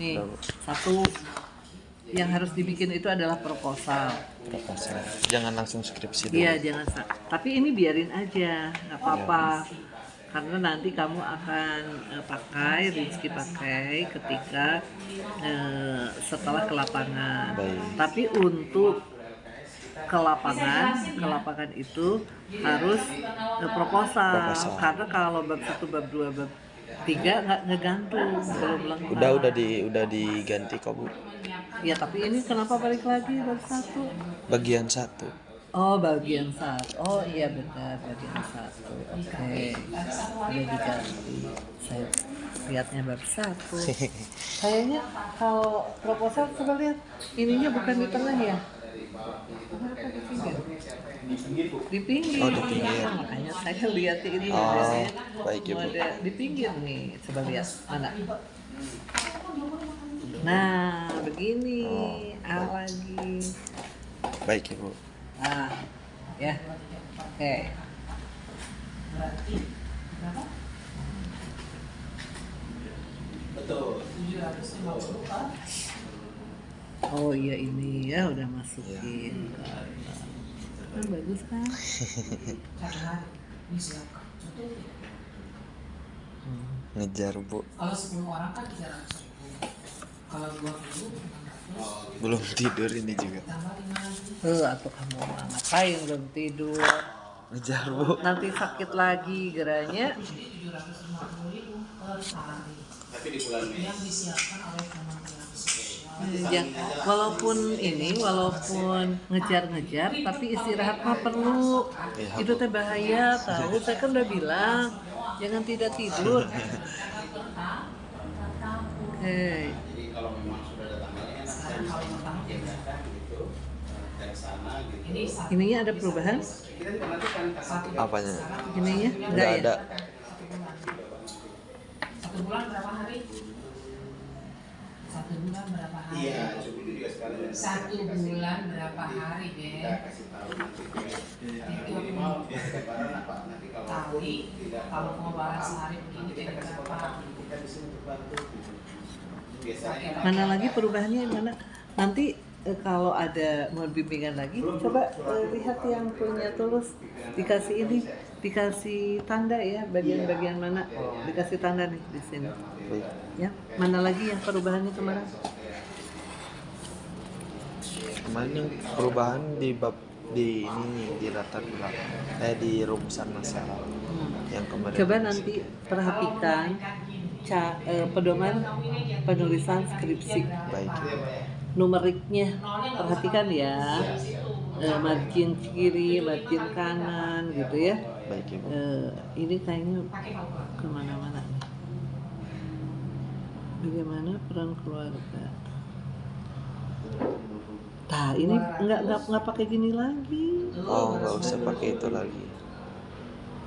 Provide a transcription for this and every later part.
Nih, Udah, Bu. satu yang harus dibikin itu adalah proposal. Proposal. Jangan langsung skripsi dulu. Iya, jangan. Tapi ini biarin aja, nggak apa-apa. Karena nanti kamu akan Rizky pakai ketika setelah ke lapangan. Baik. Tapi untuk ke lapangan itu harus proposal. Karena kalau bab 1, bab 2, bab 3 nggak ngegantung, belum lengkap. Udah diganti kok, Bu. Ya, tapi ini kenapa balik lagi bab 1? Bagian 1. Oh, bagian 1. Oh iya benar, bagian 1. Oke. Udah diganti. Saya lihatnya bab 1. Kayaknya kalau proposal coba lihat, ininya bukan di tengah ya? Kenapa di pinggir? Di pinggir. Oh, di pinggir. Makanya saya lihat ini baik ya, Bu. di pinggir nih. Coba lihat mana. Nah, begini. Lagi. Baik ya, Bu. Ya. Oke. Betul. Oh iya, ini ya udah masukin. Kan bagus kan? Ngejar, Bu. Kalau 10 orang kan 300. Kalau 20 Belum tidur ini juga. Atau kamu ngapain belum tidur? Ngejar, Bu. Nanti sakit lagi geranya. 750.000 per hari. Tapi di bulan Mei. Yang disiapkan oleh Kementerian Sosial. Ya, walaupun ngejar-ngejar, tapi istirahat mah perlu. Itu teh bahaya, tahu? Saya kan udah bilang, jangan tidak tidur. Oke. Jadi kalau memang sudah ada tanggalnya kan gitu dari sana gitu. Ininya ada perubahan? Kita juga nanti kan Apanya? Ininya Nggak enggak ya? ada. 1 bulan berapa hari? 1 bulan berapa hari? Iya, cukup itu juga sekali. 1 bulan berapa hari, Deh? Kita kasih tahu nanti. Minimal lebaran apa nanti Kali kalau mau bahas sehari begini jadi berapa? kita bisa untuk bantu. Biasanya Mana lagi perubahannya mana? Nanti kalau ada mau bimbingan lagi, coba lihat yang punya Tulus, dikasih tanda ya, bagian-bagian mana dikasih tanda nih di sini. Baik. Ya, mana lagi yang perubahannya kemarin? Kemarin yang perubahan di latar belakang, di rumusan masalah yang kemarin. Coba nanti perhatikan pedoman penulisan skripsi. Baik ya. Numeriknya perhatikan ya, margin kiri, margin kanan gitu ya. Baik ya, Bu. Ini kayaknya kemana-mana nih. Bagaimana peran keluarga? Nah, ini nggak pakai gini lagi. Oh, nggak usah pakai itu lagi.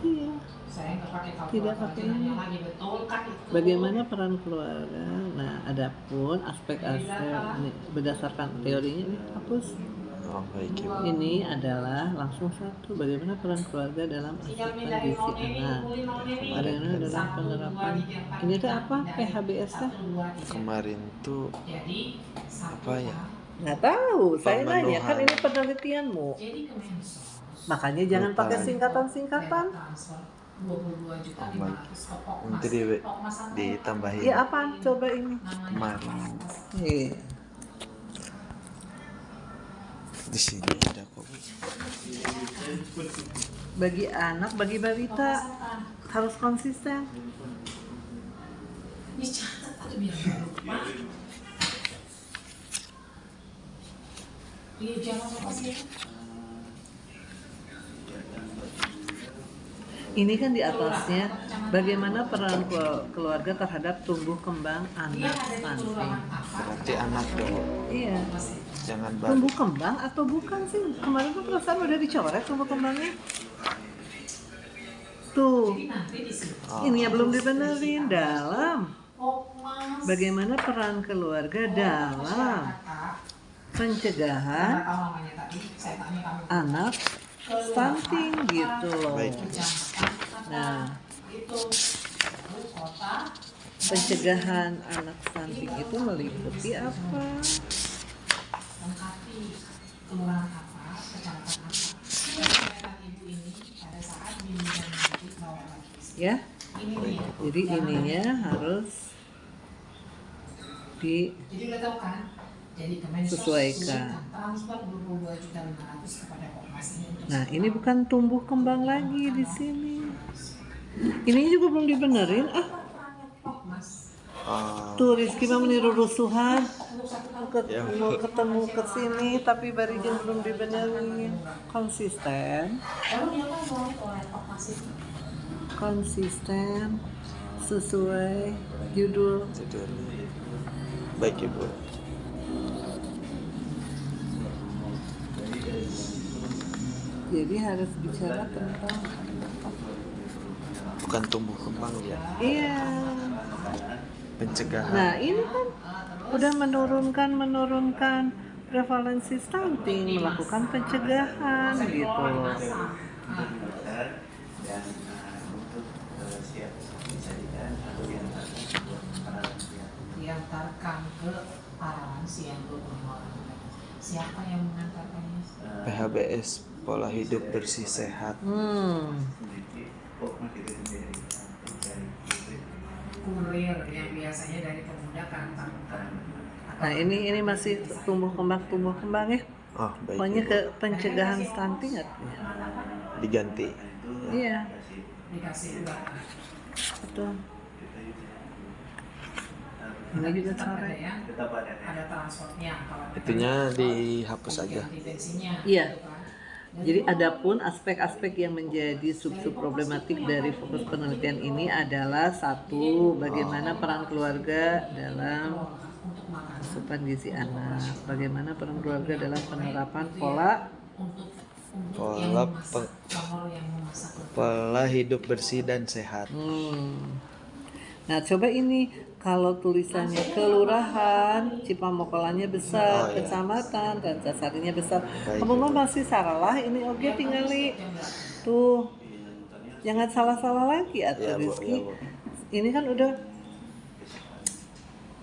Iya. Saya nggak pakai Tidak pakai ini. lagi, betul kan itu? Bagaimana peran keluarga? Nah, adapun aspek-aspek ini, berdasarkan teorinya ini hapus. Oh, baik ya, Bu. Ini adalah langsung satu. Bagaimana peran keluarga dalam asupan gizi anak? Bagaimana dalam penerapan? Ini tuh apa? PHBS nya? Kemarin tuh Jadi apa ya? Nggak tahu. Saya Pemenuhan. nanya kan ini penelitianmu. jadi Kemensos Makanya jangan Lupa pakai lagi. singkatan-singkatan. transfer 22.500 pokok Nanti ditambahin. Ya apaan? Coba ini. Kemarin Nih. di sini ada kok, Bu. Bagi anak, bagi balita harus konsisten. dicatat atau biar nggak lupa. Iya, jangan lupa sih. Ini kan di atasnya bagaimana peran keluarga terhadap tumbuh kembang anak stunting. Berarti anak dong. Iya. Jangan Tumbuh balik. kembang atau bukan sih? Kemarin tuh perasaan udah dicoret tumbuh kembangnya. Tuh, Nanti di sini. ini ya belum dibenerin dalam. Mas. Bagaimana peran keluarga dalam pencegahan Tahu namanya tadi, saya tanya kamu. anak stunting gitu loh. Baik. Nah, Itu kota pencegahan anak stunting itu meliputi apa? lengkapi kelurahan apa, kecamatan apa. Kesehatan ibu ini pada saat bimbingan nanti bawa lagi. Ya, Ini nih. jadi ininya harus Jadi udah tahu kan? Jadi Kemensos Sesuaikan. transfer 22.500.000 kepada Komnas ini untuk Nah, ini bukan tumbuh kembang lagi di sini. Ini juga belum dibenerin. Komnas. Tuh Rizky mah meniru rusuhan. Untuk satu tahun Mau ketemu ke sini tapi barijin belum dibenerin. Konsisten, lalu dia kan mulai oleh Komnas itu. konsisten sesuai judul. Judulnya. Baik Ibu. Jadi harus bicara tentang Bukan tumbuh kembang ya, iya. pencegahan. Nah, ini kan udah menurunkan prevalensi stunting, melakukan pencegahan gitu. Diantarkan ke para lansia yang berumur. Siapa yang mengantarkannya? PHBS, pola hidup bersih sehat. Kurir yang biasanya dari pemuda ke antar. Nah, ini masih tumbuh kembang ya. Oh, baik Pokoknya Ibu. ke pencegahan stunting ya. Diganti. Iya, Dikasih uang. betul. Ini juga Tetap cara. ada yang ada transportnya. Kalau Itunya dihapus aja. ganti bensinnya. Iya. gitu kan. Jadi adapun aspek-aspek yang menjadi sub-sub problematik dari fokus penelitian ini adalah satu, bagaimana peran keluarga dalam Untuk makan. asupan gizi anak, bagaimana peran keluarga dalam penerapan pola Untuk Pola yang memasak, kalau yang memasak. Pola hidup bersih dan sehat. Nah, coba ini kalau tulisannya kelurahan, Cipamokolanya besar, Oh, iya. kecamatan, Rancasarinya besar. Baik, Kamu mah Ibu. masih salah, ini oke tinggali. Tuh, jangan salah-salah lagi atuh Iya, Bu, Rizky. iya, Bu. Ini kan udah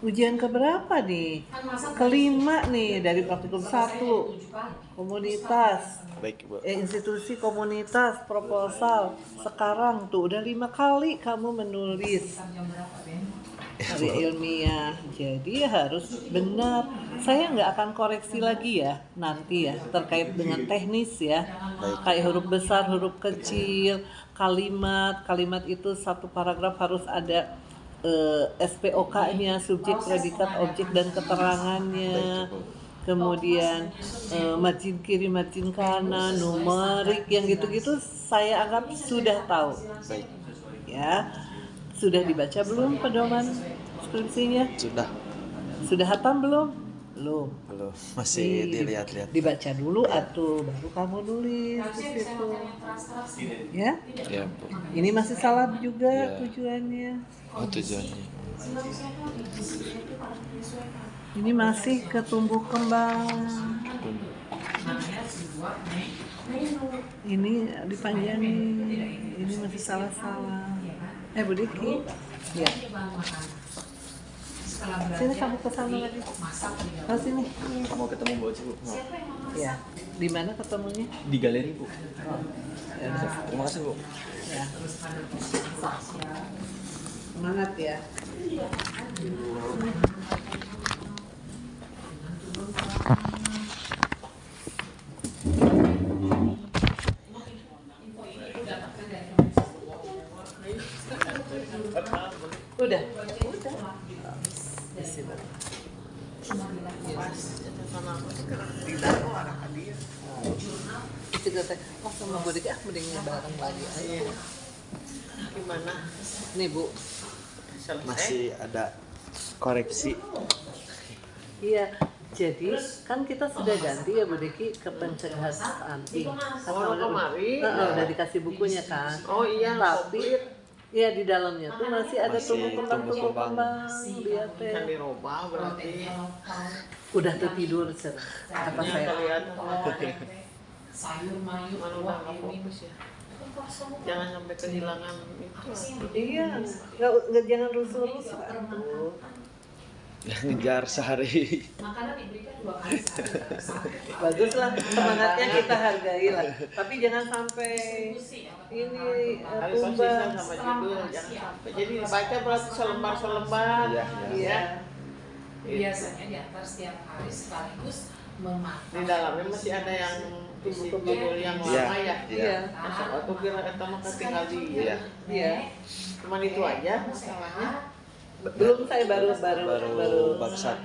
ujian keberapa nih? Kelima nih dari praktikum 1. Komunitas. Baik Ibu. Institusi komunitas proposal sekarang tuh udah 5 kali kamu menulis karya ilmiah, jadi harus benar. Saya nggak akan koreksi lagi ya nanti ya terkait dengan teknis ya, kayak huruf besar, huruf kecil, kalimat itu satu paragraf harus ada SPOK-nya, subjek, predikat, objek dan keterangannya. Kemudian margin kiri, margin kanan, numerik yang gitu-gitu saya anggap sudah tahu. Baik. Ya, sudah dibaca belum pedoman skripsinya? Sudah hatam belum? Belum. Belum. Masih dilihat-lihat. Dibaca dulu atuh, baru kamu nulis di situ. Ya? Ya Bu. Ini masih salah juga Ya. tujuannya. Oh, tujuannya. Ini masih ke tumbuh kembang. Ini dipanjangin. Ini masih salah-salah. Bu Diki. Ya. Sini kamu ke sana lagi. Oh, sini. Mau ketemu Bu Oci, Bu? Ya. Di mana ketemunya? Di galeri, Bu. Oh. Ya. Terima kasih, Bu. Ya. Semangat ya. Udah. Itu kata, oh sama Bu Diki, mending bareng lagi aja. Gimana? Nih Bu. Masih ada koreksi. Iya, jadi kan kita sudah ganti ya Bu Diki ke pencegahan stunting. Udah dikasih bukunya kan. Oh iya, Tapi iya di dalamnya tuh masih ada Masih tumbuh tumbuh-kembang. kembang. Lihat kan teh. dirubah berarti. Udah tertidur apa saya? Lihat sayur mayur mana udah nggak fokus ya. Jangan sampai kehilangan itu. Iya, nggak jangan rusuh-rusuh atuh. Ngejar sehari. Makanan diberikan 2 kali sehari. Bagus lah, semangatnya kita hargai lah. Tapi jangan sampai ini Harus konsisten tumbang. sama judul, jangan sampai. Jadi baca berarti selembar-selembar. Iya, Iya. Biasanya diantar setiap hari sekaligus memantau. Di dalamnya masih ada yang isi judul yang lama ya. Iya. Masuk aku kira eta mah ketinggal di. Iya. Iya. Cuman itu aja masalahnya. Belum saya baru Baru bab 1.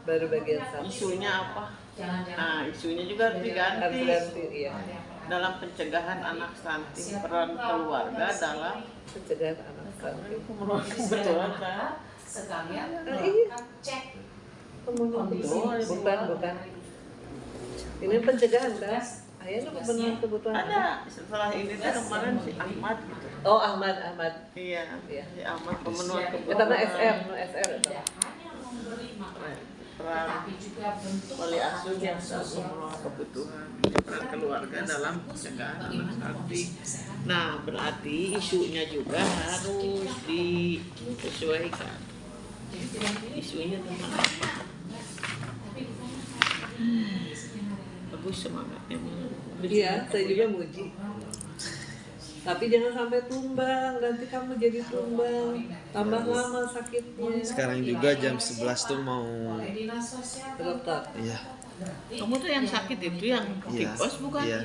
baru bagian 1. Isunya apa? Jangan-jangan Nah, isunya juga harus Harus diganti. ganti, iya. Dalam pencegahan anak stunting, peran keluarga dalam Pencegahan anak stunting. kebetulan kan. sekalian iya. cek Bukan. Ini pencegahan kan? Ayah pemenuhan kebutuhan. Ada setelah ini tuh kemarin si Ahmad gitu. Oh Ahmad. Iya, Iya. si Ahmad pemenuhan Itu kebutuhan. mah SR, SR. tidak hanya memberi makan Peran tapi juga bentuk wali asuh yang perhatian sosial memenuhi kebutuhan peran keluarga dalam pencegahan anak stunting. Nah, berarti isunya juga harus disesuaikan. Isunya tentang apa? Bagus semangatnya. Iya, saya juga muji. Tapi jangan sampai tumbang, nanti kamu jadi tumbang. Tambah lama sakitnya. Sekarang juga jam 11 tuh mau dinas sosial Dokter. iya. Kamu tuh yang sakit itu yang Iya. tipes bukan? Iya.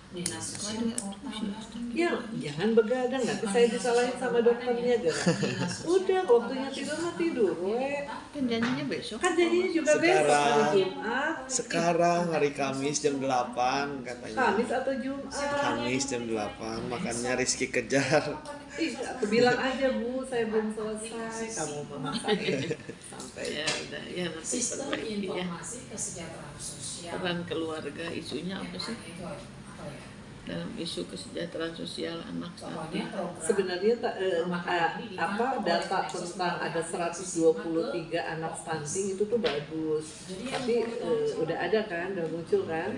dinas sosial Ya, jangan begadang, nanti saya disalahin sama dokternya gara. Udah, waktunya tidur mah tidur, we. Kan janjinya besok. Kan jadinya juga besok Sekarang. hari Jumat. Sekarang hari Kamis jam 8 katanya. Kamis atau Jumat. Kamis jam 8, makannya Rizky kejar. Ih, aku bilang aja Bu, saya belum selesai. Kamu memaksain sampai. Ya udah, ya nanti sistem perbaiki ya. informasi kesejahteraan sosial Peran keluarga isunya apa sih? itu apa ya Dalam isu kesejahteraan sosial anak pokoknya stunting. program Sebenarnya apa data tentang ada 123 anak stunting itu tuh bagus. Tapi udah ada kan, udah muncul kan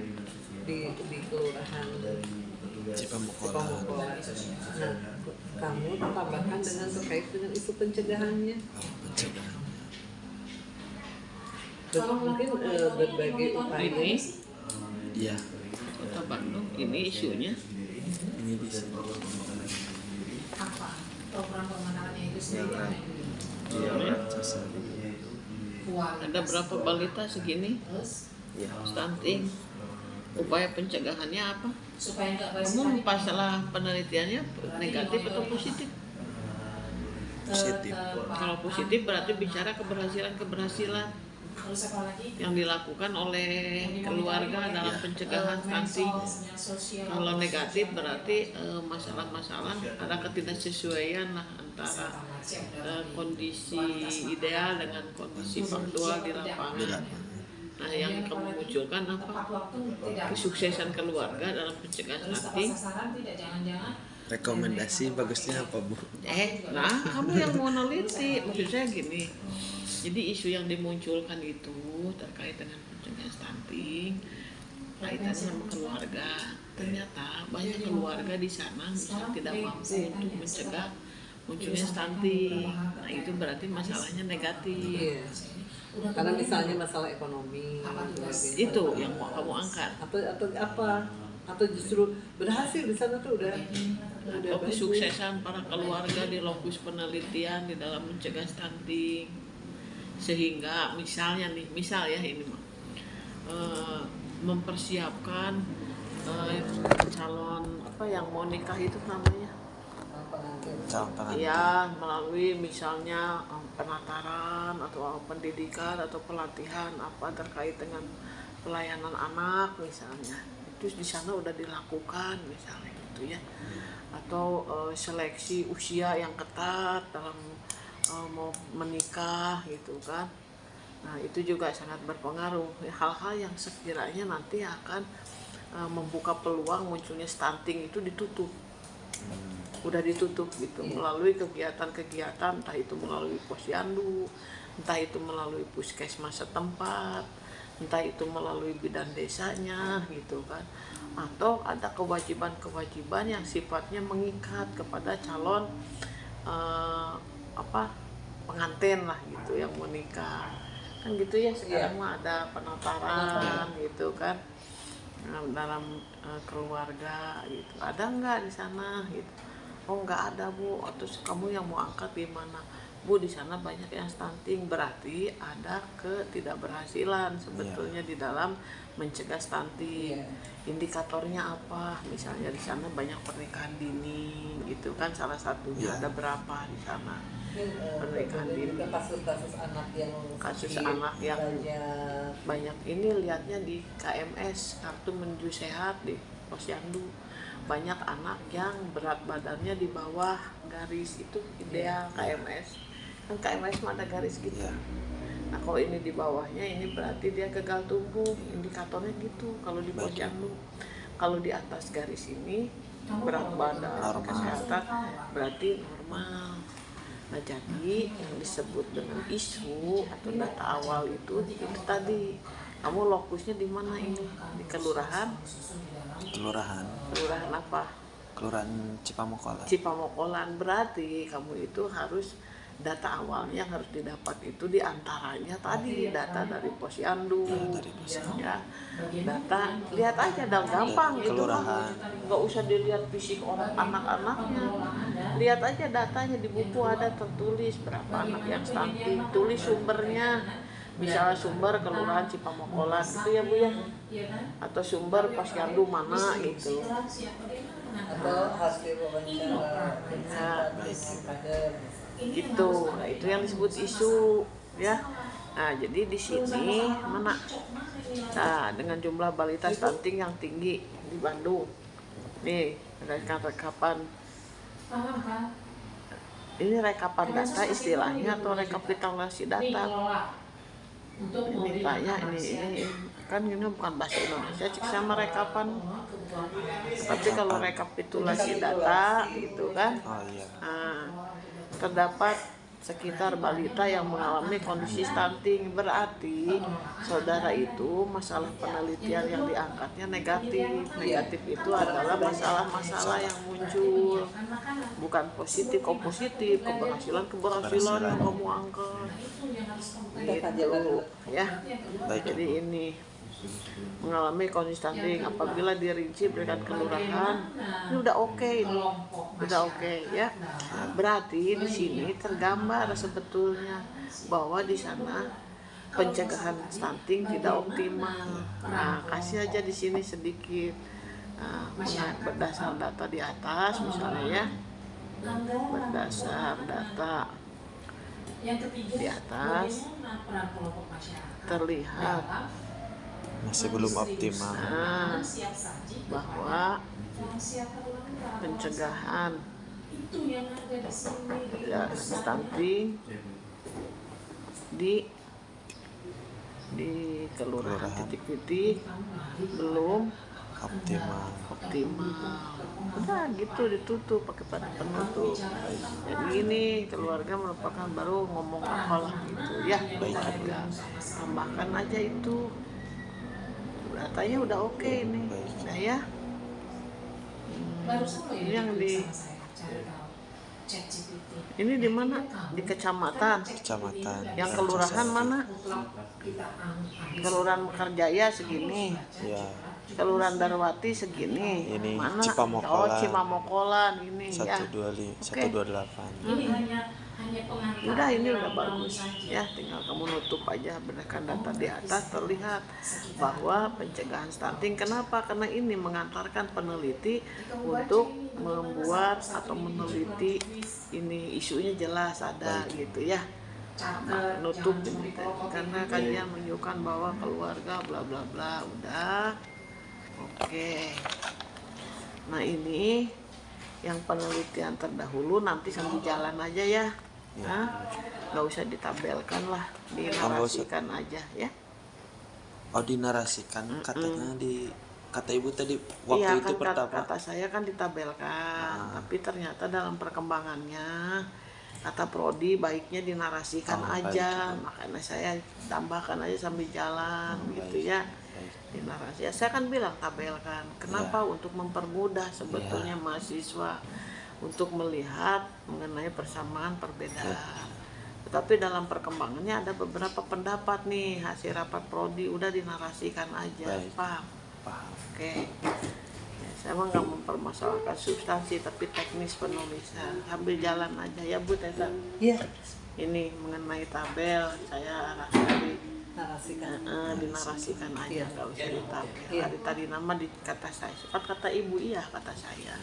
di kelurahan Cipamokola. Cipamokola. Nah, kamu tambahkan dengan terkait dengan isu pencegahannya. Pencegahan. Dan mungkin berbagai upaya. Ini Iya. Kota Bandung ini isunya. Ini di sini. apa program pemenangannya itu sendiri Iya, Sasar. Ada berapa balita segini terus Iya. stunting? Upaya pencegahannya apa? supaya nggak Kamu masalah penelitiannya negatif atau positif? Positif. Kalau positif berarti bicara keberhasilan terus apa lagi yang dilakukan oleh keluarga dalam pencegahan stunting. Kalau negatif berarti masalah-masalah ada ketidaksesuaian lah antara kondisi ideal dengan kondisi faktual di lapangan. Nah, yang kamu munculkan apa? Kesuksesan keluarga dalam pencegahan stunting. tidak jangan-jangan Rekomendasi bagusnya apa, Bu? Nah, kamu yang mau neliti, maksud saya gini. Jadi isu yang dimunculkan itu terkait dengan pencegahan stunting, kaitannya sama keluarga. Ternyata banyak keluarga di sana misal tidak mampu untuk mencegah munculnya stunting. Nah, itu berarti masalahnya negatif. Iya. Karena misalnya masalah ekonomi, Itu yang mau kamu angkat. atau apa? Atau justru berhasil di sana tuh udah Atau bagus. kesuksesan para keluarga di lokus penelitian di dalam mencegah stunting, sehingga misalnya nih, misal ya ini mah mempersiapkan calon apa yang mau nikah itu namanya, Calon pengantin. ya melalui misalnya penataran atau pendidikan atau pelatihan apa terkait dengan pelayanan anak misalnya, itu di sana udah dilakukan misalnya gitu ya, atau seleksi usia yang ketat dalam mau menikah gitu kan. Nah, itu juga sangat berpengaruh, hal-hal yang sekiranya nanti akan membuka peluang munculnya stunting itu ditutup, udah ditutup gitu melalui kegiatan-kegiatan, entah itu melalui posyandu, entah itu melalui puskesmas setempat, entah itu melalui bidan desanya gitu kan, atau ada kewajiban-kewajiban yang sifatnya mengikat kepada calon pengantin lah gitu yang menikah kan gitu ya. Sekarang mah ada penataran gitu kan dalam keluarga gitu. Ada nggak di sana gitu? Oh nggak ada Bu. Atau kamu yang mau angkat gimana? Bu, di sana banyak yang stunting, berarti ada ketidakberhasilan sebetulnya di dalam mencegah stunting. Indikatornya apa? Misalnya di sana banyak pernikahan dini, gitu kan salah satunya. Ada berapa di sana pernikahan dini? Kasus-kasus anak yang banyak. Ini lihatnya di KMS, Kartu Menuju Sehat di Posyandu. Banyak anak yang berat badannya di bawah garis itu ideal KMS. Kan KMS mah ada garis gitu. Nah kalau ini di bawahnya ini berarti dia gagal tumbuh, indikatornya gitu kalau di Posyandu. Kalau di atas garis ini berat badan kesehatan berarti normal. Nah jadi yang disebut dengan isu atau data awal itu tadi kamu lokusnya di mana ini? Di kelurahan apa? Kelurahan Cipamokolan. Cipamokolan. Berarti kamu itu harus data awalnya yang harus didapat itu diantaranya tadi data dari Posyandu ya, data lihat aja dan gampang itu mah nggak usah dilihat fisik orang anak-anaknya, lihat aja datanya di buku ada tertulis berapa anak yang stunting, tulis sumbernya, misalnya sumber kelurahan Cipamokolan gitu ya Bu ya, atau sumber Posyandu mana gitu. Atau hasil wawancara Gitu. Nah, itu yang disebut isu ya. Nah, jadi di sini mana? Nah, dengan jumlah balita stunting yang tinggi di Bandung. Nih, rekapan. Ini rekapan data istilahnya atau rekapitulasi data. Ini tanya ini kan ini bukan bahasa Indonesia, cik sama rekapan. Tapi kalau rekapitulasi data gitu kan. Nah, terdapat sekitar balita yang mengalami kondisi stunting, berarti saudara itu masalah penelitian yang diangkatnya negatif. Negatif itu adalah masalah-masalah yang muncul, bukan positif. Kok positif, keberhasilan yang kamu angkat gitu ya. Jadi ini mengalami kondisi stunting apabila dirinci berikan kelurahan ini udah oke ya, berarti di sini tergambar sebetulnya bahwa di sana pencegahan stunting tidak optimal. Nah kasih aja di sini sedikit berdasar data di atas misalnya ya, berdasar data di atas terlihat masih belum optimal bahwa pencegahan stunting di kelurahan titik-titik belum optimal. Udah gitu ditutup pakai penutup. Jadi ini keluarga merupakan baru ngomong apalah gitu ya. Keluarga tambahkan aja itu. Datanya udah oke ini. Nah ya. Ini yang di ini di mana? Di kecamatan. Yang kelurahan mana? Kelurahan Mekarjaya segini. Ya. Kelurahan Darwati segini. Ini mana? Cipamokolan. Oh, Cipamokolan ini 128. Ini hanya udah ini udah bagus ya, tinggal kamu nutup aja berdasarkan data di atas terlihat bahwa pencegahan stunting. Kenapa? Karena ini mengantarkan peneliti untuk membuat atau meneliti ini isunya jelas ada gitu ya. Nutup ini karena kajian menunjukkan bahwa keluarga bla bla bla udah oke. Nah ini yang penelitian terdahulu nanti sambil jalan aja ya. Nggak usah ditabelkan lah, dinarasikan aja ya. Oh dinarasikan katanya kata ibu tadi waktu iya, itu kan pertama kata saya kan ditabelkan, tapi ternyata dalam perkembangannya kata Prodi baiknya dinarasikan Oh, aja, baik. makanya saya tambahkan aja sambil jalan gitu Baik. ya. Baik. Dinarasi ya, saya kan bilang tabelkan. Kenapa? Untuk mempermudah sebetulnya mahasiswa untuk melihat mengenai persamaan perbedaan. Tetapi dalam perkembangannya ada beberapa pendapat nih, hasil rapat Prodi udah dinarasikan aja. Baik. Paham? Paham. Oke. Ya, saya mah nggak mempermasalahkan substansi tapi teknis penulisan. Sambil jalan aja ya Bu Teta. Iya, Ini mengenai tabel saya arahkan narasikan. dinarasikan aja, Iya. nggak usah ditabel. Iya. Tadi nama di kata saya, kata ibu iya kata saya.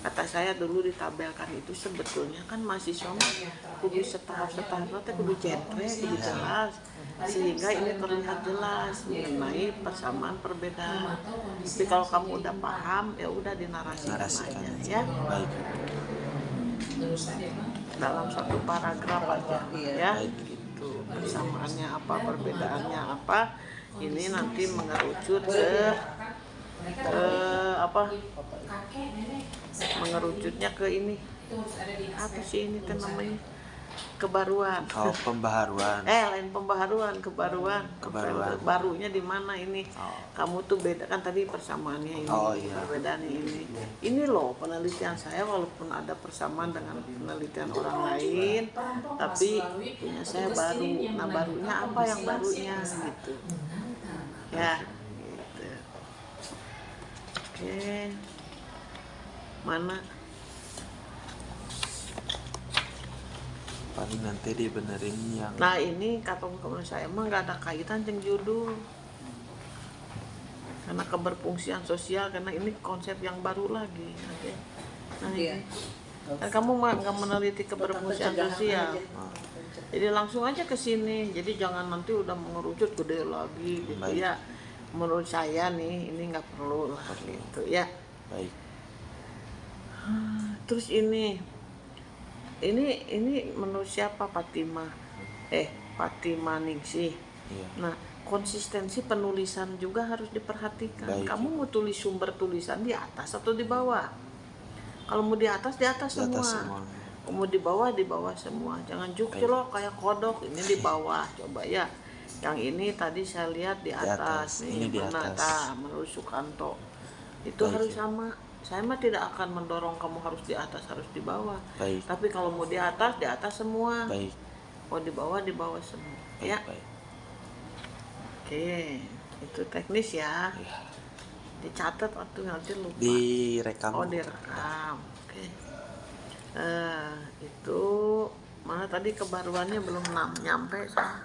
Kata saya dulu ditabelkan itu sebetulnya kan mahasiswa mah kudu setahap teh kudu jentre, kudu jelas, sehingga ini terlihat jelas mengenai persamaan perbedaan. Tapi kalau kamu udah paham ya udah dinarasikan Narasikan aja aja. ya, Baik. dalam satu paragraf aja Iya. ya. Baik. Gitu persamaannya apa, perbedaannya apa, ini nanti mengerucut ke apa, mengerucutnya ke ini apa sih ini teh namanya, kebaruan. Oh, pembaharuan. Lain pembaharuan, kebaruan. Kebaruan. Barunya di mana ini? Oh. Kamu tuh beda kan tadi persamaannya ini, Oh, iya. perbedaannya ini. Ini loh penelitian saya walaupun ada persamaan dengan penelitian orang lain, tapi punya saya baru. Nah barunya apa yang barunya gitu? Ya, gitu. Oke, mana? Paling nanti dibenerin yang Nah ini kata saya emang nggak ada kaitan dengan judul, karena keberfungsian sosial, karena ini konsep yang baru lagi. Nah Iya. ini kan kamu nggak meneliti keberfungsian sosial, jadi langsung aja ke sini. Jadi jangan nanti udah mengerucut gede lagi gitu. Baik. Ya menurut saya nih ini nggak perlu lah gitu ya. baik. Terus ini menurut siapa? Fatima Ningsih. Iya. Nah, konsistensi penulisan juga harus diperhatikan. Baik. Kamu mau tulis sumber tulisan di atas atau di bawah? Kalau mau di atas Di semua. atas semua. Kalau mau di bawah semua. Jangan jukjulok kayak kodok, ini di bawah. Coba ya. Yang ini tadi saya lihat di atas, atas. nih. Ini di Mana atas. tah, menurut Sukanto. Itu Baik, harus ya. sama. Saya mah tidak akan mendorong kamu harus di atas, harus di bawah. Baik. Tapi kalau mau di atas semua. Baik. Kalau di bawah semua. Baik. Ya. Baik. Oke, itu teknis ya. Ya. Dicatat waktu nanti lupa. Direkam. Oh, direkam. Oke. Itu mana tadi kebaruannya belum nyampe saya.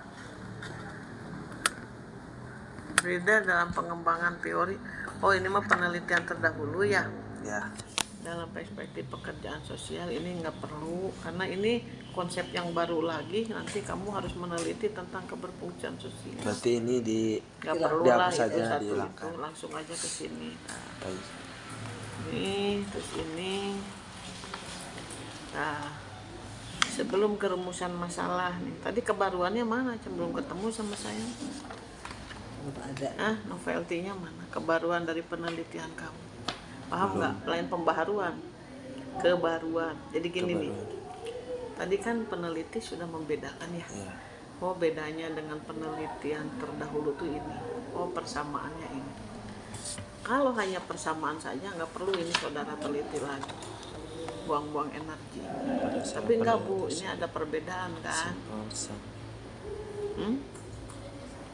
Beda dalam pengembangan teori. Oh, ini mah penelitian terdahulu ya. Ya. Dalam perspektif pekerjaan sosial ini nggak perlu, karena ini konsep yang baru lagi. Nanti kamu harus meneliti tentang keberfungsian sosial. Berarti ini Nggak perlu lah dihapus itu saja, satu dihilangkan. itu, langsung aja ke sini. Nah, Baik. ini terus ini. Nah, sebelum kerumusan masalah nih. Tadi kebaruannya mana? Belum ketemu sama saya. Belum ada. Novelty-nya mana? Kebaruan dari penelitian kamu. Paham nggak? Lain pembaharuan, kebaruan. Jadi gini nih. Tadi kan peneliti sudah membedakan ya. Ya. Oh, bedanya dengan penelitian terdahulu tuh ini. Oh, persamaannya ini. Kalau hanya persamaan saja nggak perlu ini saudara teliti lagi. Buang-buang energi. Tapi enggak Bu, ini ada perbedaan kan?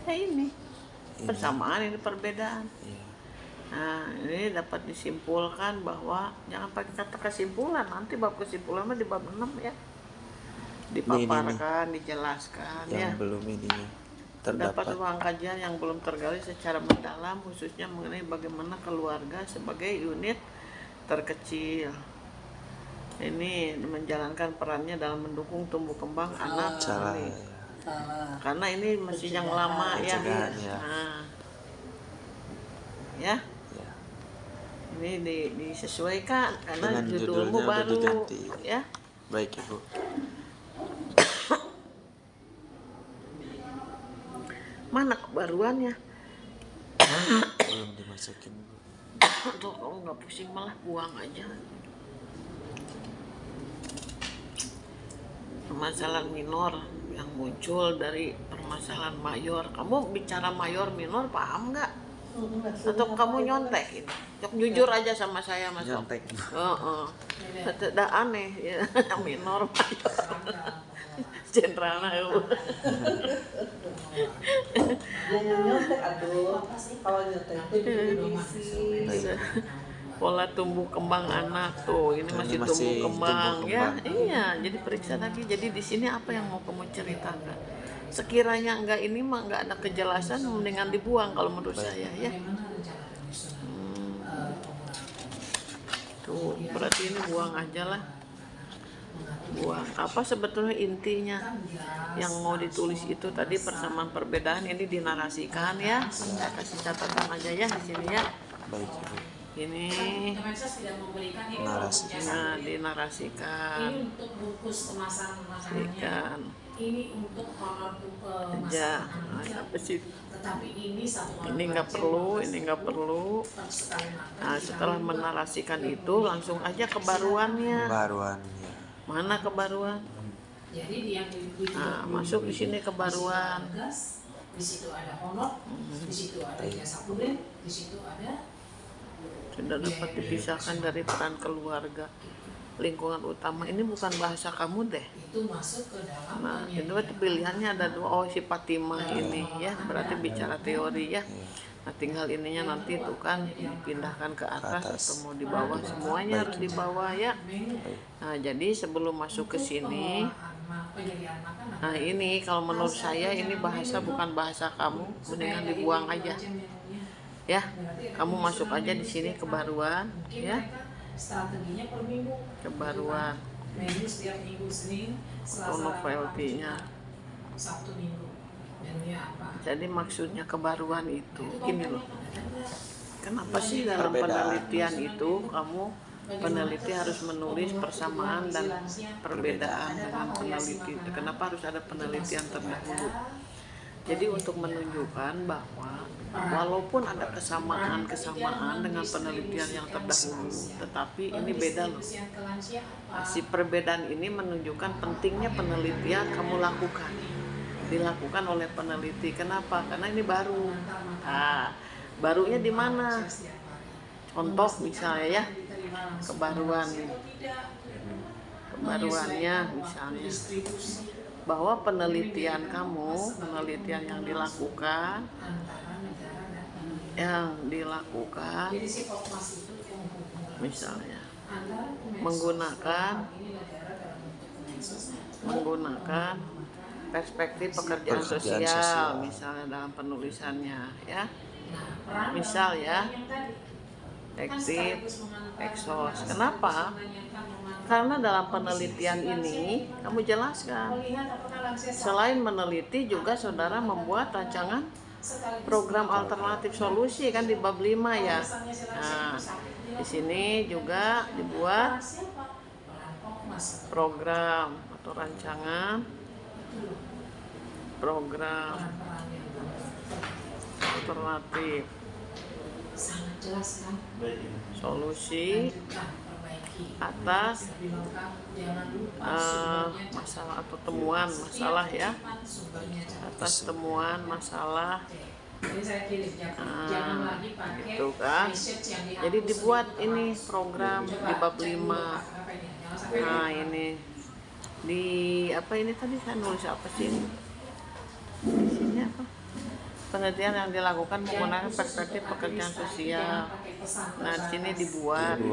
Ya ini. Persamaan ini perbedaan. Iya. Nah, ini dapat disimpulkan bahwa jangan pakai kata kesimpulan, nanti bab kesimpulan mah di bab 6 ya. Dipaparkan, dijelaskan Yang ya. belum ininya Dapat terdapat. ruang kajian yang belum tergali secara mendalam, khususnya mengenai bagaimana keluarga sebagai unit terkecil ini menjalankan perannya dalam mendukung tumbuh kembang anak Salah. ini. Salah. Karena ini masih yang lama ya. Pencegahan, ya. Nah, ya. Ya. Ini disesuaikan karena Dengan judulmu judulnya udah baru diganti. ya. Baik Ibu. Mana kebaruannya? Belum dimasukin Bu. Tuh kamu nggak pusing, malah buang aja. permasalahan minor yang muncul dari permasalahan mayor. Kamu bicara mayor minor paham nggak? Atau kamu nyontek ini? Jujur aja sama saya, Mas. Nyontek. Tidak aneh ya, minor mayor. Jenderal Jangan nyontek, aduh. Kalau nyontek itu pola tumbuh kembang anak tuh, ini masih tumbuh kembang ya. Iya, jadi periksa lagi. Jadi di sini apa yang mau kamu ceritakan? Sekiranya enggak ini mah enggak ada kejelasan, mendingan dibuang kalau menurut saya ya. Tuh, berarti ini buang aja lah. Buang. Apa sebetulnya intinya yang mau ditulis itu tadi, persamaan perbedaan ini dinarasikan ya. Saya kasih catatan aja ya di sini ya. Baik Ibu. Ini Kemensos tidak memberikan ini Narasi. nah, dinarasikan. Ini untuk bungkus kemasan-kemasanannya. Ikan. Ini untuk honor Ya, kemasan. apa sih? Tetapi ini satu Ini nggak perlu, ini nggak perlu. Nah, setelah menarasikan itu langsung aja kebaruannya. Baruannya. Mana kebaruan? Jadi yang Nah, masuk di sini kebaruan. Di situ ada honor, di situ ada jasa kurir, di situ ada Sudah dapat dipisahkan dari peran keluarga. Lingkungan utama ini bukan bahasa kamu deh. itu masuk ke dalam Nah, itu berarti pilihannya ada dua. Oh, si Fatimah ini ya, berarti bicara teori ya. Nah, tinggal ininya nanti tuh kan dipindahkan ke atas atau mau di bawah, semuanya harus di bawah ya. Nah, jadi sebelum masuk ke sini, penyediaan makanan. nah ini kalau menurut saya ini bahasa bukan bahasa kamu, mendingan dibuang aja. Ya, kamu masuk aja di sini kebaruan ya. Strateginya per minggu. Kebaruan. Minggu setiap minggu Senin, Selasa, Novelty-nya. Sabtu Minggu. Menunya apa? Jadi maksudnya kebaruan itu gini loh. Kenapa sih dalam Perbedaan. penelitian itu kamu peneliti harus menulis persamaan dan perbedaan dengan peneliti? Kenapa harus ada penelitian terdahulu? Jadi untuk menunjukkan bahwa walaupun ada kesamaan dengan penelitian yang terdahulu, tetapi ini beda loh. Nah, si perbedaan ini menunjukkan pentingnya penelitian kamu lakukan. Dilakukan oleh peneliti. Kenapa? Karena ini baru. Nah, barunya di mana? Contoh misalnya ya, kebaruan. Kebaruannya misalnya bahwa penelitian kamu, penelitian yang dilakukan misalnya menggunakan perspektif pekerjaan sosial misalnya dalam penulisannya ya. Misal ya, aktif, eksos. Kenapa? Karena dalam penelitian ini kamu jelaskan, selain meneliti juga saudara membuat rancangan program alternatif solusi kan di bab 5 ya. Nah, di sini juga dibuat program atau rancangan program alternatif solusi atas masalah atau temuan masalah ya, atas temuan masalah gitu kan. Jadi dibuat ini program di bab 5. Nah ini di apa ini tadi saya nulis apa sih ini? Di sini apa? Penelitian yang dilakukan menggunakan perspektif pekerjaan sosial. Nah, di sini dibuat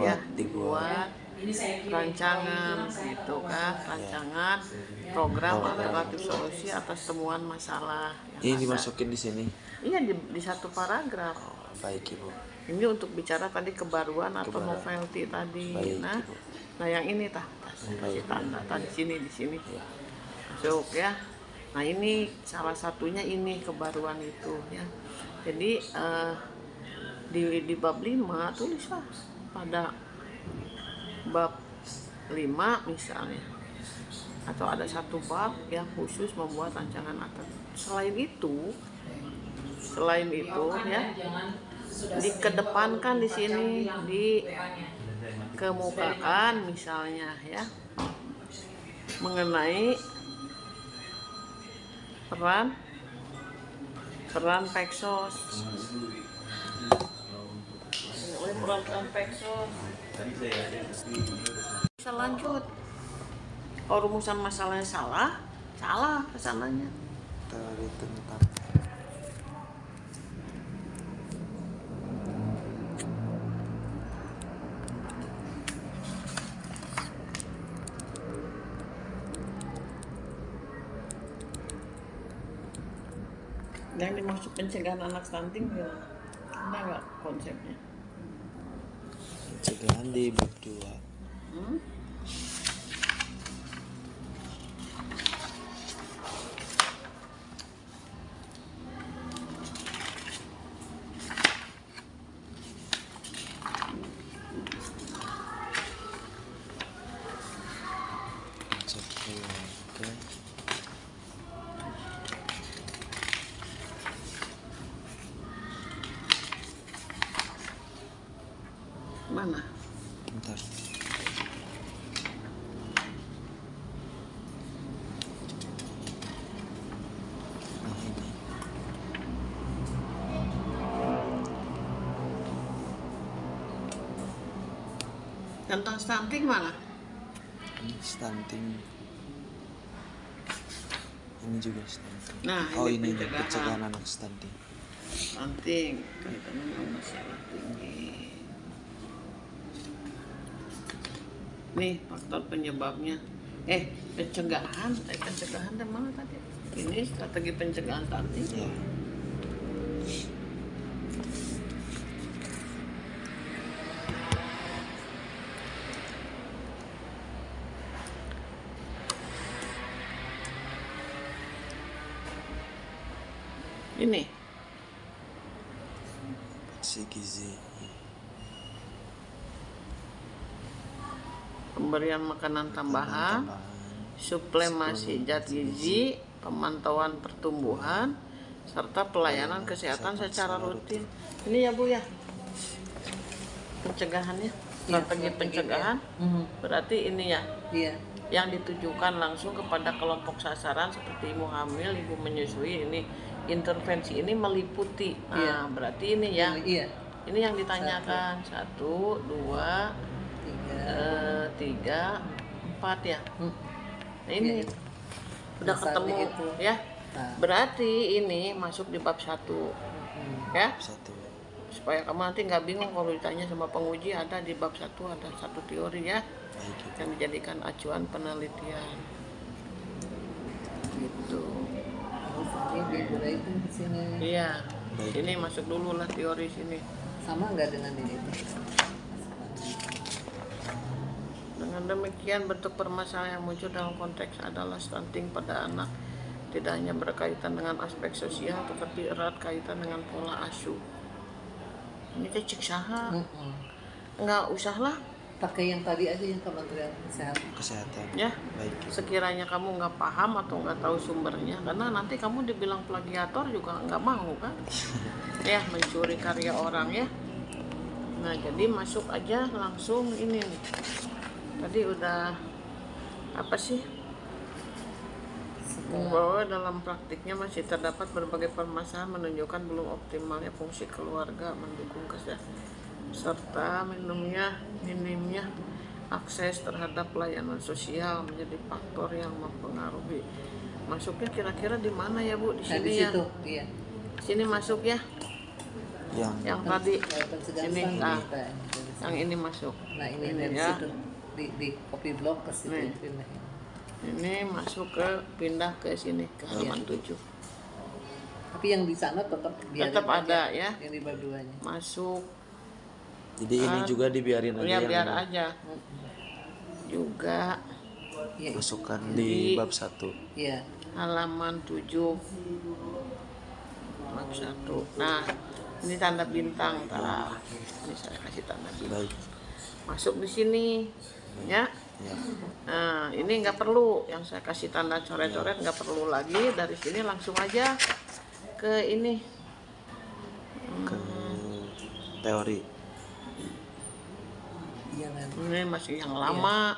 rancangan gitu kan, rancangan program alternatif solusi atas temuan masalah. Ini dimasukin di sini. Iya di satu paragraf. Baik Ibu. Ini untuk bicara tadi kebaruan atau novelty tadi. Baik, Nah, Ibu. nah yang ini kasih tanda tadi di sini. Masuk ya. Nah ini salah satunya ini kebaruan itu ya. Jadi di bab 5 tulislah pada bab 5 misalnya, atau ada satu bab yang khusus membuat rancangan alternatif. Selain itu ya, dikedepankan di sini, dikemukakan misalnya ya, mengenai peran Peksos. Peran Peksos. Bisa lanjut. Kalau rumusan masalahnya salah kesananya. Teori tentang Yang dimaksud pencegahan anak stunting gimana? Ada nggak konsepnya? pencegahan di bab 2. Konsep keluarga. Mana? Bentar. Nah ini. Tentang stunting mana? Ini stunting. Ini juga stunting. Nah, Oh ini ini pencegahan. pencegahan anak stunting. Stunting kaitannya dengan masalah tinggi. Nih faktor penyebabnya. Pencegahan dari mana tadi? Ini strategi pencegahan stunting. Ya. Ini Si gizi. pemberian makanan tambahan, suplemasi zat gizi, pemantauan pertumbuhan, serta pelayanan kesehatan secara rutin. Ini ya Bu ya, pencegahannya, strategi pencegahan. Berarti ini ya, Iya. yang ditujukan langsung kepada kelompok sasaran seperti ibu hamil, ibu menyusui. Ini intervensi ini meliputi. Nah, Iya. berarti ini ya, Iya. ini yang ditanyakan 1, 2, 3, 4 ya. Nah, ini Iya. udah Dasarnya ketemu itu. ya. Nah. Berarti ini masuk di bab 1 ya, Satu. supaya kamu nanti nggak bingung kalau ditanya sama penguji. Ada di bab 1 ada satu teori ya, Baik itu. yang dijadikan acuan penelitian gitu. Terus ini diuraikan ke sini. Iya, Baik. ini masuk dulu lah teori sini. Sama nggak dengan ini? Dengan demikian, bentuk permasalahan yang muncul dalam konteks adalah stunting pada anak tidak hanya berkaitan dengan aspek sosial, tetapi erat kaitan dengan pola asuh. Ini teh cek saha, nggak usah lah Pakai yang tadi aja yang Kementerian Kesehatan. Kesehatan. ya. Baik. Sekiranya kamu nggak paham atau nggak tahu sumbernya, karena nanti kamu dibilang plagiator juga nggak mau kan? Ya, mencuri karya orang ya. Nah, jadi masuk aja langsung ini nih. Tadi udah apa sih? Bahwa dalam praktiknya masih terdapat berbagai permasalahan menunjukkan belum optimalnya fungsi keluarga mendukung kesehatan serta minimnya akses terhadap pelayanan sosial menjadi faktor yang mempengaruhi. Masuknya kira-kira di mana ya Bu? Di Nah, sini di ya. situ, iya. Sini masuk ya. Yang tadi Pencegahan ini, stunting nah, kita. yang ini masuk. Nah, ini Ini dari ya. situ. Di copy block ke situ. Nih. pindahin. Ini masuk ke pindah ke sini ke halaman 7. Tapi yang di sana tetap biarin Tetap aja, ada ya. Yang di bab 2-nya. Masuk Jadi ini juga dibiarin aja ya, yang biar ini. aja. Juga Iya. Masukkan Di- di bab 1. Iya. halaman 7 bab 1. Nah, ini tanda bintang. Tah. Ini saya kasih tanda bintang. Baik. Masuk di sini ya. Ya. Nah, ini nggak perlu yang saya kasih tanda coret-coret, nggak perlu lagi. Dari sini langsung aja ke ini. Ke teori. Iya, Len. Ini masih yang lama.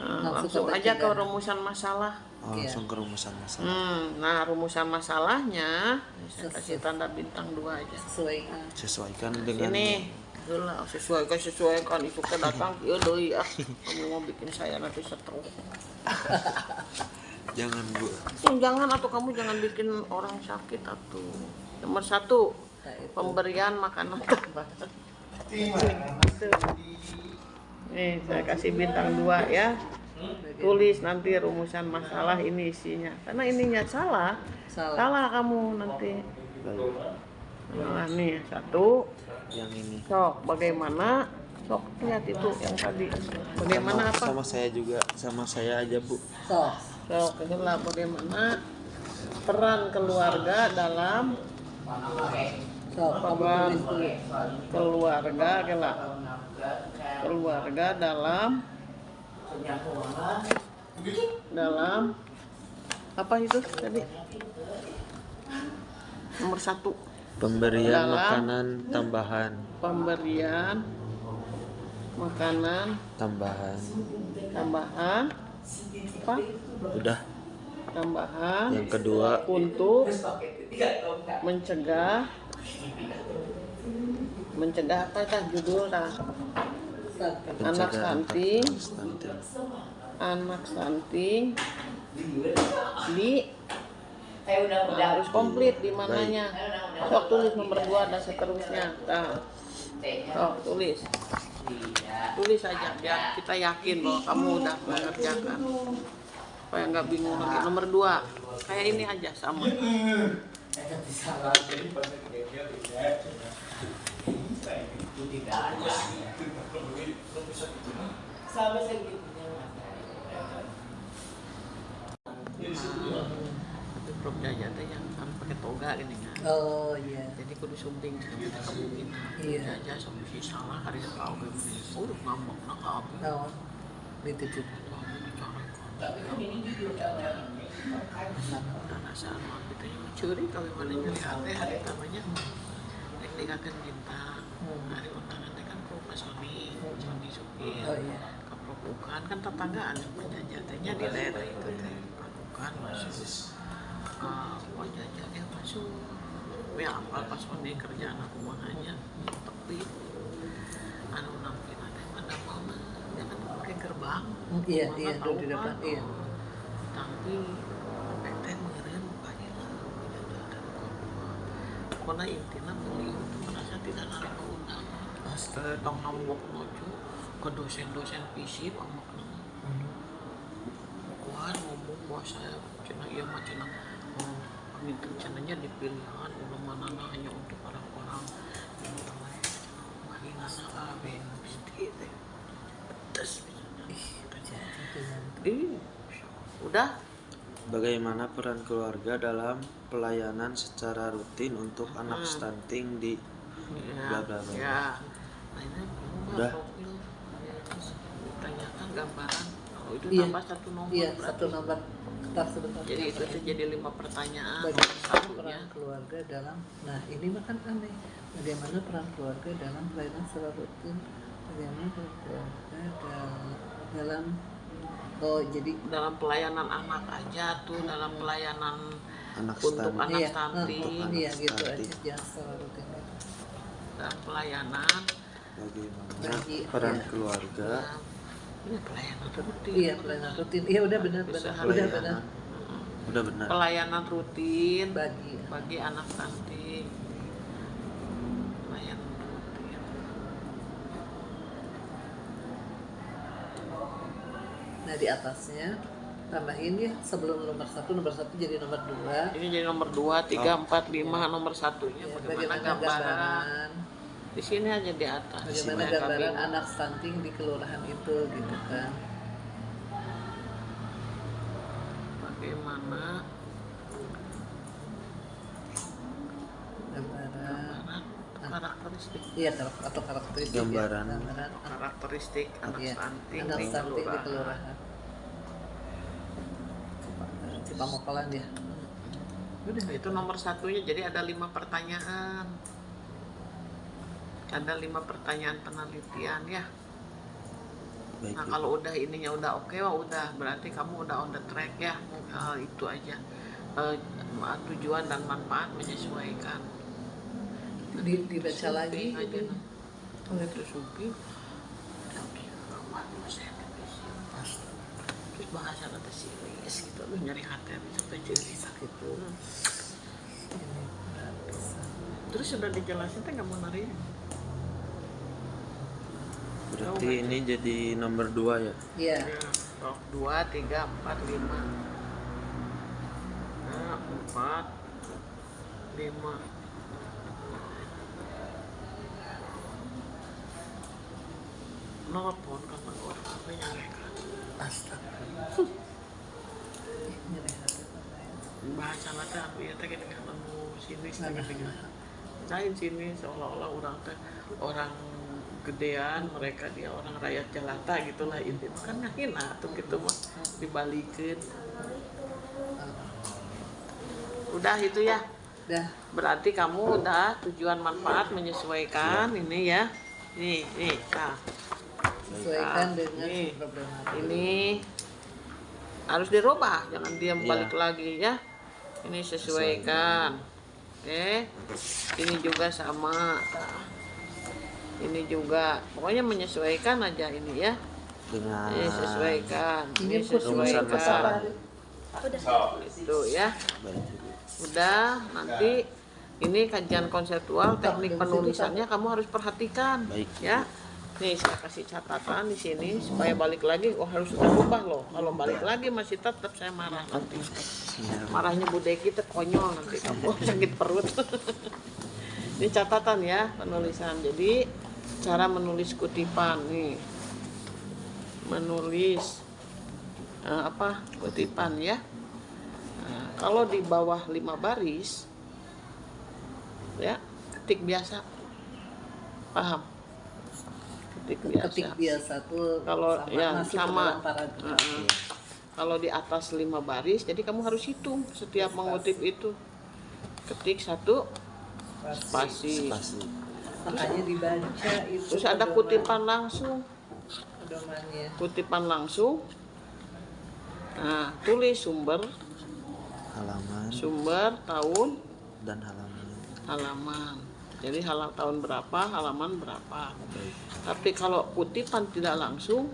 Langsung aja ke rumusan masalah. Oh, Iya. langsung ke rumusan masalah. Nah, rumusan masalahnya saya kasih tanda bintang 2 aja. Sesuaikan. Sesuaikan dengan Ini lah sesuaikan itu kan datang ya deui ah. Kamu mau bikin saya nanti stroke. jangan Bu. Jangan atau kamu jangan bikin orang sakit atuh. Nomor 1, pemberian makanan tambahan. Nih, saya kasih bintang 2 ya. Tulis nanti rumusan masalah ini isinya. Karena ininya salah. Salah kamu nanti. Baik. Nah, nih 1. Yang ini. Sok, bagaimana? Sok, lihat itu yang tadi. Bagaimana apa? Sama saya juga, sama saya aja Bu. Sok, inilah bagaimana peran keluarga dalam peran keluarga dalam apa itu tadi? Nomor 1. Pemberian Dalam makanan tambahan. Pemberian makanan Tambahan. apa? Udah. Tambahan Yang kedua, untuk mencegah apa tah judul tah? Anak pencegahan stunting. stunting. Anak stunting di harus komplit di mananya. Sok tulis nomor 2 dan seterusnya. Nah, sok tulis aja biar kita yakin bahwa kamu udah mengerjakan. Supaya nggak bingung lagi. Nomor 2 kayak ini aja sama. Prof Jaja teh yang kan pakai toga gini kan. Oh iya. Jadi kudu sumping kita kemungkinan. Iya. Jaja sama si salah hari tahu kayak gini. Udah ngambek nak apa? Naon? Dititip. Karena sama kita yang mencuri kalau mana nyari hari namanya yang dikakan bintang. Hari untangan kan ke Sony supir. Oh iya. Kepropukan kan tetanggaan yang penjajatnya di daerah itu teh. Bukan masuk. Penjajatnya masuk. Ya apa pas Sony kerjaan aku makanya tapi anu nampin ada mana mama jangan pakai gerbang. Iya, duduk di depan. Iya. Tapi PT meureun mukanya lah penjajatan pokoknya intinya beliau merasa tidak narik keundangan tong nambok nojo ke dosen-dosen fisip amak nama kuat ngomong bahwa saya cina iya mah cina minta cenanya dipilihan udah mana hanya untuk orang-orang yang namanya mahingana aben pasti teh pedes udah. Bagaimana peran keluarga dalam pelayanan secara rutin untuk anak stunting di bla bla bla. Ya. Nah, ini Udah. profil. Tanyakan gambaran. Oh, itu Iya. tambah 1 nomor. Iya, berarti. 1 nomor kertas sebentar. Jadi itu tuh jadi 5 pertanyaan. Bagaimana Satunya. peran keluarga dalam, nah ini makan aneh. Bagaimana peran keluarga dalam pelayanan secara rutin? Bagaimana peran keluarga dalam oh jadi Dalam pelayanan anak aja tuh, dalam pelayanan Anak untuk stunting. anak iya, stunting, Anak iya gitu aja, stunting. jangan secara rutin gitu. dalam pelayanan Bagaimana Bagi- peran iya. keluarga ini pelayanan rutin. Iya pelayanan rutin, iya udah benar, udah benar. pelayanan udah benar Pelayanan rutin Bagi anak stunting. Pelayanan rutin. nah di atasnya tambahin ya sebelum nomor 1 jadi nomor 2. Ini jadi nomor 2, 3, 4, 5, nomor 1-nya Ya, bagaimana gambaran. Di sini aja di atas. Bagaimana Supaya gambaran nggak bingung. anak stunting di kelurahan itu gitu kan. Bagaimana Gambaran karakteristik iya atau karakteristik Gambaran. ya. Gambaran karakteristik anak iya, stunting anak di stunting di kelurahan. kelurahan Cipamokolan ya. Udah Itu nomor 1-nya, jadi ada 5 pertanyaan. Ada 5 pertanyaan penelitian ya. Baik, Nah Ibu. kalau udah ininya udah oke, wah udah berarti kamu udah on the track ya. Itu aja. Eh, Tujuan dan manfaat menyesuaikan. Dibaca lagi Aja gitu. nah. Oh, Itu supi. Terus bahasa kata serius gitu, lu nyari hati sampai jadi sakit tuh. Terus sudah dijelasin teh nggak mau nari. Berarti ini jadi nomor 2 ya. Iya. Rok 2, 3, 4, 5. Nah, 4, 5. Nelpon kan orang apa yang mereka Astaga. bahasa nanti aku ya teh gini ketemu sini lain sini seolah-olah orang teh orang gedean, mereka dia orang rakyat jelata gitulah intinya kan ngahina tuh gitu mah dibalikin. Udah itu ya. Udah. Berarti kamu udah tujuan manfaat menyesuaikan ini ya. Nih, nah. Sesuaikan Nah, dengan nih. problematika. Ini harus dirubah, jangan diam Iya. balik lagi ya. Ini sesuaikan. Oke. Ini juga sama. Ini juga. Pokoknya menyesuaikan aja ini ya. Dengan Ini sesuaikan. Ini rumusan sesuaikan. masalah. Itu ya. Baik, Ibu. Udah, nanti ini kajian konseptual, teknik penulisannya kamu harus perhatikan. Baik. Ya. Nih saya kasih catatan di sini supaya balik lagi. Oh harus berubah loh. Kalau balik lagi masih tetap saya marah nanti. Iya. Marahnya Bu Deki itu konyol nanti kamu sakit perut. Ini catatan ya penulisan. Jadi cara menulis kutipan nih. Menulis kutipan ya. Nah, kalau di bawah 5 baris ya ketik biasa. Paham? Ketik biasa tuh Kalau sama, ya masuk ke sama. dalam paragraf. Heeh. Kalau di atas 5 baris, jadi kamu harus hitung setiap mengutip itu. Ketik 1 spasi. Spasi. Makanya dibaca itu. Terus ada kutipan langsung. Pedomannya. Kutipan langsung. Nah, tulis sumber, Halaman tahun, dan halaman. halaman. Jadi tahun berapa, halaman berapa. Baik. Tapi kalau kutipan tidak langsung,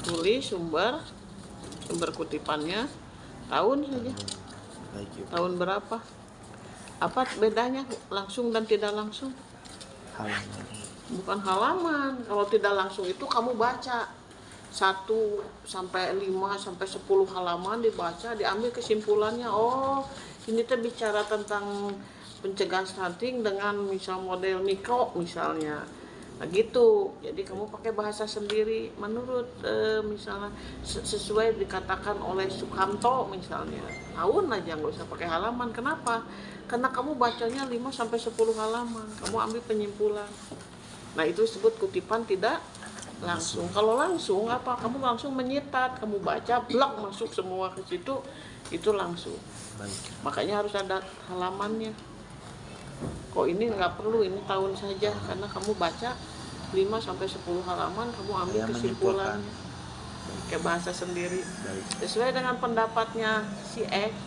tulis sumber kutipannya, tahun saja, Baik, Ibu. tahun berapa. Apa bedanya langsung dan tidak langsung? Halaman. Bukan halaman. Kalau tidak langsung itu kamu baca 1 sampai 5 sampai 10 halaman dibaca, diambil kesimpulannya. Oh, ini tuh bicara tentang pencegahan stunting dengan misal model mikro misalnya. Nah gitu. Jadi kamu pakai bahasa sendiri menurut misalnya sesuai dikatakan oleh Sukamto misalnya. Tahun aja nggak usah pakai halaman. Kenapa? Karena kamu bacanya 5 sampai 10 halaman. Kamu ambil penyimpulan. Nah, itu disebut kutipan tidak langsung. Kalau langsung apa? Kamu langsung menyitat, kamu baca, blok masuk semua ke situ, itu langsung. Baik. Makanya harus ada halamannya. Kok ini nggak perlu, ini tahun saja karena kamu baca 5 sampai 10 halaman, kamu ambil Saya kesimpulannya. Pakai bahasa sendiri. Baik. Sesuai dengan pendapatnya si X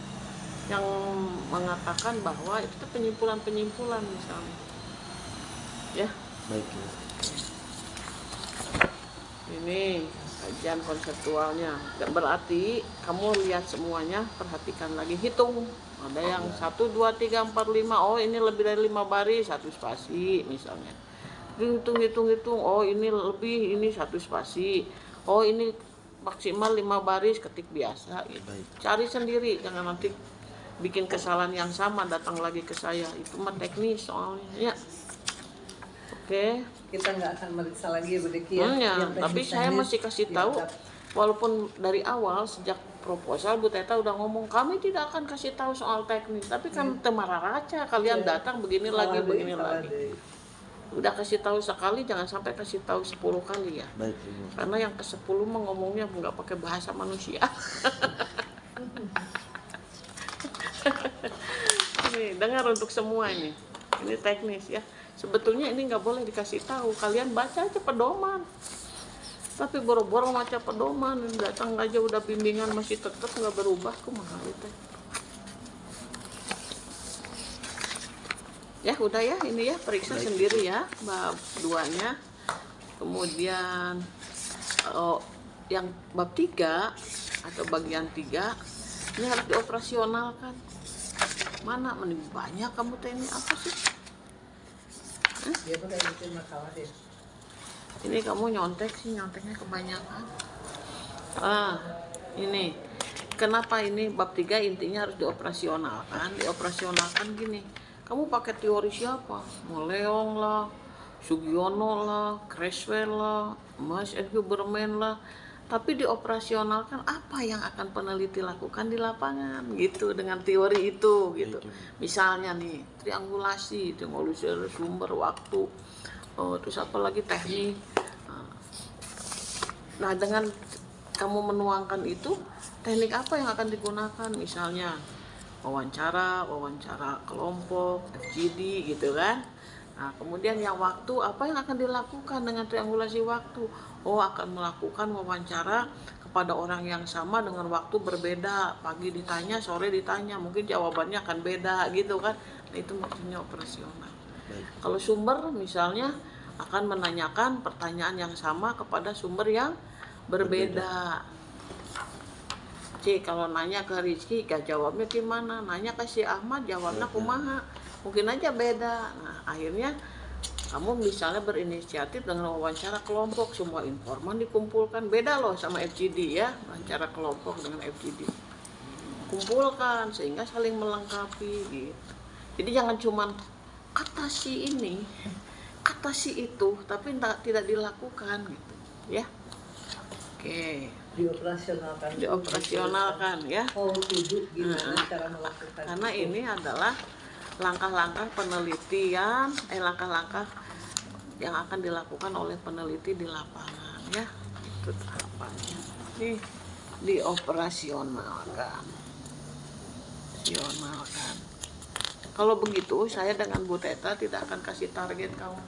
yang mengatakan bahwa itu tuh penyimpulan-penyimpulan misalnya. Ya. Baik, Ibu. Ini kajian konseptualnya. Dan berarti kamu lihat semuanya, perhatikan lagi, hitung. Ada yang 1, 2, 3, 4, 5. Oh ini lebih dari 5 baris, 1 spasi misalnya. Hitung. Oh ini lebih, ini 1 spasi. Oh ini maksimal 5 baris, ketik biasa. Gitu. Baik. Cari sendiri, jangan nanti bikin kesalahan yang sama datang lagi ke saya. Itu mah teknis soalnya. Ya. Oke. Kita nggak akan meriksa lagi ya Bu Deki ya. Ya, Yang tapi saya teknis-teknis masih kasih tahu, diangkat. walaupun dari awal sejak proposal Bu Teta udah ngomong kami tidak akan kasih tahu soal teknis, tapi kan temara raca kalian datang begini lagi, begini lagi. Udah kasih tahu sekali, jangan sampai kasih tahu 10 kali ya. Baik, Ibu. Karena yang ke-10 mah ngomongnya nggak pakai bahasa manusia. Nih, dengar untuk semua ini. Ini teknis ya. Sebetulnya ini nggak boleh dikasih tahu. Kalian baca aja pedoman. Tapi boro-boro baca pedoman, datang aja udah bimbingan masih tetap nggak berubah, kumaha itu. Ya udah ya, ini ya periksa sendiri ya bab 2-nya. Kemudian yang bab 3 atau bagian 3 ini harus dioperasionalkan. Mana banyak kamu teh ini apa sih? Dia tuh kayak bikin masalah deh. Ini kamu nyontek sih, nyonteknya kebanyakan. Ini kenapa ini bab 3 intinya harus dioperasionalkan. Dioperasionalkan gini, kamu pakai teori siapa? Moleong lah, Sugiono lah, Creswell lah, Mas and Huberman lah. Tapi dioperasionalkan apa yang akan peneliti lakukan di lapangan gitu dengan teori itu gitu. Misalnya nih triangulasi sumber waktu, terus apa lagi teknik. Nah dengan kamu menuangkan itu, teknik apa yang akan digunakan? Misalnya wawancara kelompok, FGD gitu kan. Nah, kemudian yang waktu, apa yang akan dilakukan dengan triangulasi waktu? Akan melakukan wawancara kepada orang yang sama dengan waktu berbeda. Pagi ditanya, sore ditanya, mungkin jawabannya akan beda gitu kan. Nah, itu maksudnya operasional. Kalau sumber misalnya akan menanyakan pertanyaan yang sama kepada sumber yang berbeda. Kalau nanya ke Rizky, gak jawabnya gimana? Nanya ke si Ahmad, jawabnya kumaha? Mungkin aja beda. Nah, akhirnya kamu misalnya berinisiatif dengan wawancara kelompok, semua informan dikumpulkan. Beda loh sama FGD ya, wawancara kelompok dengan FGD. Kumpulkan sehingga saling melengkapi gitu. Jadi jangan cuman kata si ini, kata si itu, tapi tidak dilakukan gitu ya. Oke. Dioperasionalkan ya. Gimana cara melakukan? Karena ini adalah langkah-langkah penelitian, langkah-langkah yang akan dilakukan oleh peneliti di lapangan ya. Itu tahapannya. Nih dioperasionalkan. Kalau begitu saya dengan Bu Teta tidak akan kasih target kamu.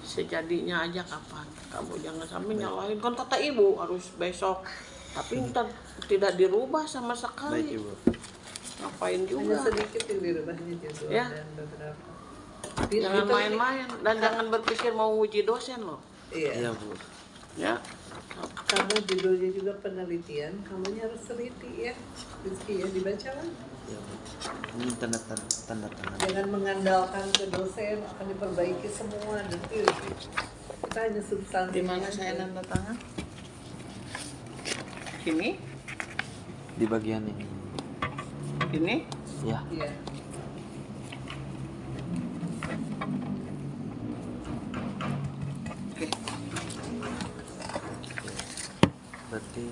Sejadinya aja kapan. Kamu jangan sampai nyalahin, kan kata ibu harus besok. Tapi tidak dirubah sama sekali. Baik, Ibu. Ngapain juga. Hanya sedikit yang dirubahnya judul Ya. dan beberapa. Jangan main-main dan jangan berpikir mau uji dosen loh. Iya, Iya. Bu. Ya. Karena judulnya juga penelitian, kamunya harus teliti ya. Rizky ya, dibaca kan. Iya, Bu. Ini tanda tangan. Jangan mengandalkan ke dosen akan diperbaiki semua detil. Kita hanya substansi. Di mana saya tanda tangan? Ini? Di bagian ini. Ini? Ya. Iya. Oke. Berarti